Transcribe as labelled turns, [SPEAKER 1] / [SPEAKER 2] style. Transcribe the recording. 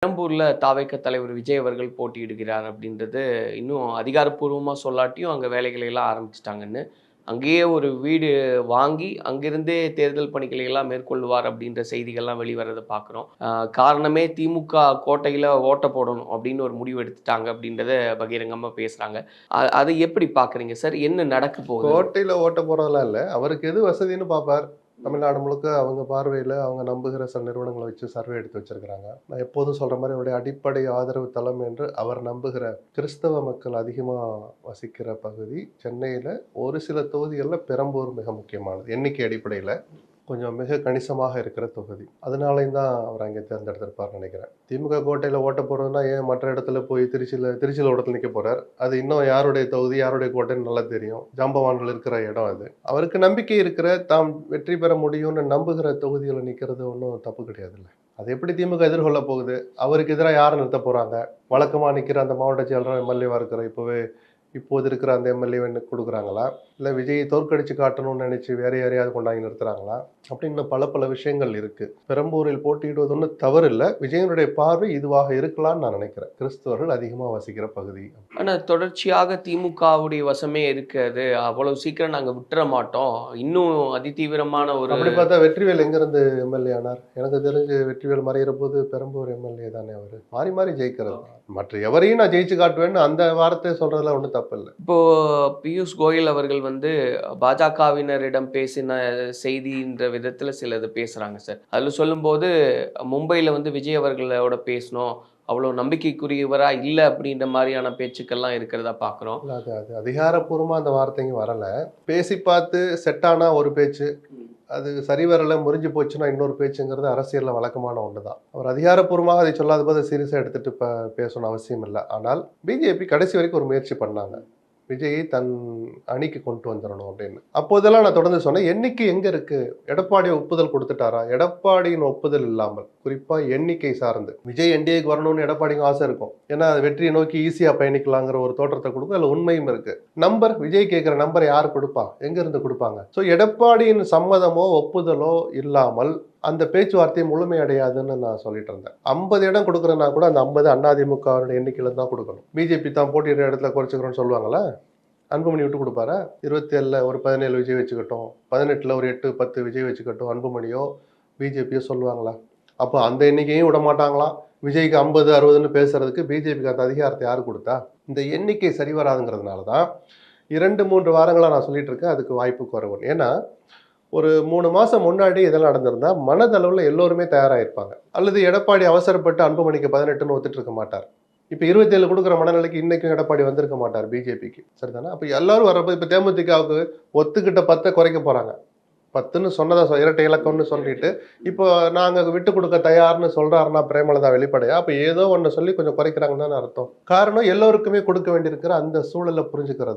[SPEAKER 1] பெரம்பூர்ல தாவேக தலைவர் விஜய் அவர்கள் போட்டியிடுகிறார் அப்படின்றது இன்னும் அதிகாரப்பூர்வமா சொல்லாட்டியும் அங்க வேலைகளை எல்லாம் ஆரம்பிச்சுட்டாங்கன்னு. அங்கேயே ஒரு வீடு வாங்கி அங்கிருந்தே தேர்தல் பணிகளை எல்லாம் மேற்கொள்வார் அப்படின்ற செய்திகள்லாம் வெளிவரத பார்க்குறோம். காரணமே திமுக கோட்டையில ஓட்ட போடணும் அப்படின்னு ஒரு முடிவு எடுத்துட்டாங்க அப்படின்றத பகிரங்கமா பேசுறாங்க. அதை எப்படி பார்க்குறீங்க சார்? என்ன நடக்க போகுது?
[SPEAKER 2] கோட்டையில ஓட்ட போறதெல்லாம் இல்ல. அவருக்கு எது வசதின்னு பார்ப்பார். தமிழ்நாடு முழுக்க அவங்க பார்வையில, அவங்க நம்புகிற சில நிறுவனங்கள வச்சு சர்வே எடுத்து வச்சிருக்கிறாங்க. நான் எப்போதும் சொல்ற மாரி அவருடைய அடிப்படை ஆதரவு தளம் என்று அவர் நம்புகிற கிறிஸ்தவ மக்கள் அதிகமா வசிக்கிற பகுதி சென்னையில ஒரு சில தொகுதிகள்ல பெரம்பூர் மிக முக்கியமானது. எண்ணிக்கை அடிப்படையில கொஞ்சம் மிக கணிசமாக இருக்கிற தொகுதி. அதனாலயும் தான் அவர் அங்கே தேர்ந்தெடுத்திருப்பார்ன்னு நினைக்கிறேன். திமுக கோட்டையில ஓட்ட போறதுன்னா ஏன் மற்ற இடத்துல போய் திருச்சியில ஒரு இடத்துல நிக்க போறார். அது இன்னும் யாருடைய தொகுதி, யாருடைய கோட்டைன்னு நல்லா தெரியும். ஜாம்பவான்கள் இருக்கிற இடம் அது. அவருக்கு நம்பிக்கை இருக்கிற தாம் வெற்றி பெற முடியும்னு நம்புகிற தொகுதிகளை நிக்கிறது ஒன்றும் தப்பு கிடையாதுல்ல. அது எப்படி திமுக எதிர்கொள்ள போகுது? அவருக்கு எதிராக யாரை நிறுத்த போறாங்க? வழக்கமா நிக்கிற அந்த மாவட்ட செயலரும் எம்எல்ஏவா இருக்கிற இப்போது இருக்கிற அந்த எம்எல்ஏ கொடுக்குறாங்களா, இல்லை விஜயை தோற்கடிச்சு காட்டணும்னு நினைச்சு வேற யாரையாவது கொண்டாங்கி நிறுத்துறாங்களா அப்படின்னு பல விஷயங்கள் இருக்கு. பெரம்பூரில் போட்டியிடுவது ஒன்றும் தவறு இல்லை. விஜயனுடைய பார்வை இதுவாக இருக்கலாம்னு நான் நினைக்கிறேன். கிறிஸ்தவர்கள் அதிகமாக வசிக்கிற பகுதி.
[SPEAKER 1] ஆனா தொடர்ச்சியாக திமுகவுடைய வசமே இருக்காது, அவ்வளவு சீக்கிரம் நாங்க விட்டுற மாட்டோம், இன்னும் அதிதீவிரமான ஒரு
[SPEAKER 2] அப்படி பார்த்தா வெற்றிவேல் எங்கிருந்து எம்எல்ஏ ஆனார்? எனக்கு தெரிஞ்சு வெற்றிவேல் மறைகிற போது பெரம்பூர் எம்எல்ஏ தானே. அவர் மாறி மாறி ஜெயிக்கிறது. மற்ற எவரையும் நான் ஜெயிச்சு காட்டுவேன்னு அந்த வார்த்தை சொல்றதுல ஒன்றும் தப்பு இல்லை.
[SPEAKER 1] இப்போ பியூஷ் கோயல் அவர்கள் பாஜகவினரிடம் பேசின செய்தின்ற விதத்துல சிலது பேசுறாங்க சார். அதுல சொல்லும்போது மும்பையில விஜய் அவர்களோட பேசணும், அவ்வளவு நம்பிக்கைக்குரியவரா இல்லை அப்படின்ற மாதிரியான பேச்சுக்கள்லாம் இருக்கிறதா பாக்குறோம்.
[SPEAKER 2] அது அதிகாரப்பூர்வமா அந்த வார்த்தைங்க வரல. பேசி பார்த்து செட் ஆனா ஒரு பேச்சு, அது சரி வரல முறிஞ்சு போச்சுன்னா இன்னொரு பேச்சுங்கிறது அரசியல்ல வழக்கமான ஒண்ணுதான். அவர் அதிகாரப்பூர்வமாக அதை சொல்லாத போது சீரியஸா எடுத்துட்டு பேசணும் அவசியம் இல்லை. ஆனால் பிஜேபி கடைசி வரைக்கும் ஒரு முயற்சி பண்ணாங்க, விஜயை தன் அணிக்கு கொண்டு வந்துடணும் அப்படின்னு. அப்போதெல்லாம் நான் தொடர்ந்து சொன்னேன், எண்ணிக்கை எங்க இருக்கு? எடப்பாடி ஒப்புதல் கொடுத்துட்டாரா? எடப்பாடியின் ஒப்புதல் இல்லாமல், குறிப்பா எண்ணிக்கை சார்ந்து விஜய் என்டிஏக்கு வரணும்னு எடப்பாடிக்கு ஆசை இருக்கும். ஏன்னா வெற்றியை நோக்கி ஈஸியா பயணிக்கலாங்கிற ஒரு தோற்றத்தை கொடுக்கும். அதுல உண்மையும் இருக்கு. நம்பர், விஜய் கேட்கிற நம்பர் யார் கொடுப்பா? எங்க இருந்து கொடுப்பாங்க? ஸோ எடப்பாடியின் சம்மதமோ ஒப்புதலோ இல்லாமல் அந்த பேச்சுவார்த்தை முழுமையடையாதுன்னு நான் சொல்லிட்டு இருந்தேன். 50 இடம் கொடுக்குறேன்னா கூட அந்த 50 அதிமுக எண்ணிக்கையில தான் கொடுக்கணும். பிஜேபி தான் போட்டியிட இடத்துல குறைச்சிக்கிறோன்னு சொல்லுவாங்களா? அன்புமணி விட்டு கொடுப்பாரா? 27 ஒரு 17 விஜய் வச்சுக்கட்டும், 18 ஒரு 8 10 விஜய் வச்சுக்கட்டும், அன்புமணியோ பிஜேபியோ சொல்லுவாங்களா? அப்போ அந்த எண்ணிக்கையும் விட மாட்டாங்களாம். விஜய்க்கு 50 60ன்னு பேசுறதுக்கு பிஜேபிக்கு அந்த அதிகாரத்தை யாரு கொடுத்தா? இந்த எண்ணிக்கை சரி வராதுங்கிறதுனால தான் 2-3 வாரங்களா நான் சொல்லிட்டு இருக்கேன் அதுக்கு வாய்ப்பு குறைவு. ஏன்னா ஒரு 3 மாசம் முன்னாடி இதெல்லாம் நடந்திருந்தா மனதளவுல எல்லோருமே தயாராயிருப்பாங்க. அல்லது எடப்பாடி அவசரப்பட்டு அன்புமணிக்கு 18ன்னு ஒத்துட்டு இருக்க மாட்டார். இப்ப 27 கொடுக்குற மனநிலைக்கு இன்னைக்கும் எடப்பாடி வந்திருக்க மாட்டார் பிஜேபிக்கு. சரிதானே? அப்ப எல்லாரும் வர்றப்ப இப்ப தேமுதிகவுக்கு ஒத்துக்கிட்ட 10 குறைக்க போறாங்க. 10ன்னு சொன்னதா இரட்டை இலக்கம்னு சொல்லிட்டு இப்போ நாங்க விட்டு கொடுக்க தயார்னு சொல்றாருன்னா பிரேமலதா வெளிப்படையா, அப்ப ஏதோ ஒண்ணு சொல்லி கொஞ்சம் குறைக்கிறாங்கன்னு அர்த்தம். காரணம் எல்லோருக்குமே கொடுக்க வேண்டியிருக்கிற அந்த சூழலை புரிஞ்சுக்கிறது.